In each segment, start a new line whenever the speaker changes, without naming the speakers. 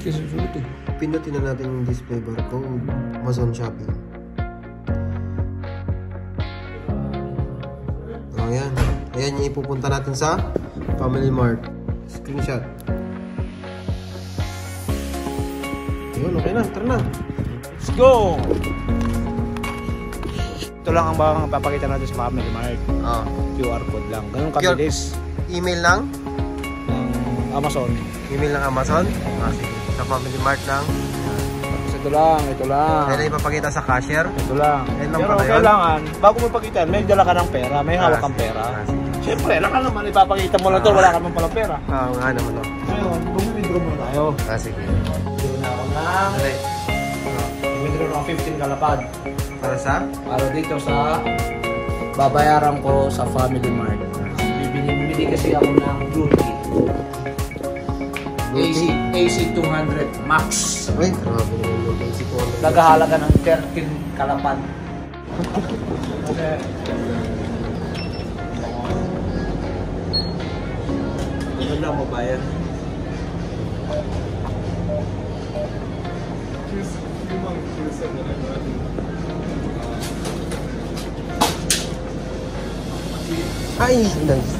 kasi sulit eh.
Pinutin na natin yung display barcode. Amazon Shopping. Oh, ayan. Ayan yung ipupunta natin sa Family Mart. Screenshot. Ayun, okay na. Tara na.
Let's go! Ito lang ang papakita natin sa Family Mart. QR code lang. Ganun kabilis.
Email lang?
Ng Amazon.
Email ng Amazon? Sige. Sa Family Mart lang.
Tapos ito lang.
Kaya na ipapakita sa cashier?
Ito lang.
Lang
pero kailangan, bago mo ipakita, may dala ka ng pera, may hawak kang pera. Siyempre, lang ka naman, ipapakita mo lang ito, wala ka naman palang pera.
Oo nga naman.
Ngayon, bumibidro muna tayo.
Sige.
Bumibidro na ako bumibidro na ako 15 kalapad.
Para sa?
Para dito sa babayaran ko sa Family Mart. Bibili kasi ako ng beauty. AC 200 Max.
Uy, grabe naman yung AC 200.
Nagahalaga ng 13 kalapad. Ano lang mabayad?
Ay, nice.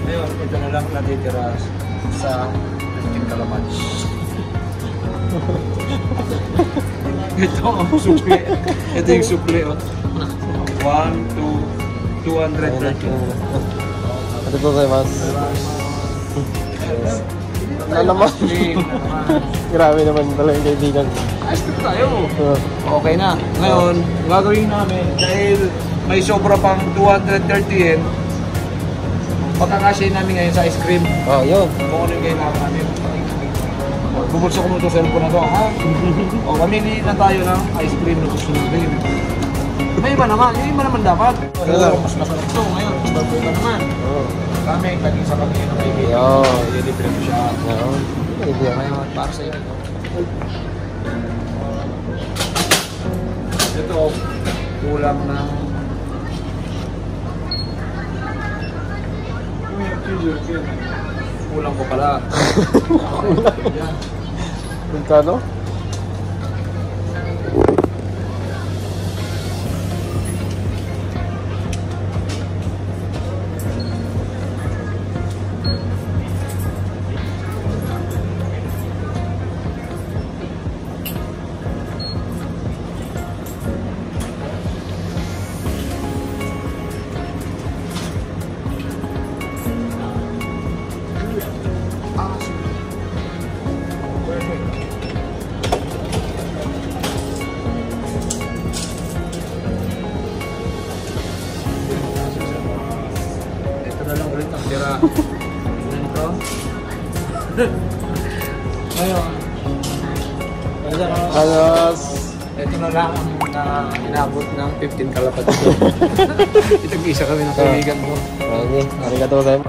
Ngayon, ito na lang natitira sa 15 kalapad. Ito ang sukli. Ito yung sukli. 1, 2, 230.
Ano po kayo, mas? Alam mo? Grabe naman pala yung kaibigan.
Ayos na tayo. Okay na. Ngayon, gagawin namin dahil may sobra pang 230 yen. Pagkakasyahin namin ngayon sa ice cream.
Oh, yun.
Kung ano yung kailangan namin. Bubulso ko mo itong cellphone na ito, ha? O, mamili na tayo ng ice cream na gusto natin. May iba naman. Yung iba naman dapat. Mas masarap ito. Ngayon, bago iba naman. Kami, taging sa kami ng kaibigan. Ililibre ko siya. Ngayon, para sa iyo. Ito, kulang ng... Kulang ko pala.
Magkano?
Tira. Ito. Ngayon.
Alas.
Ito na lang na inabot ng 15 kalapad ito. Itag-isa kami ng kaibigan mo.
Okay, arigatou gozaimasu.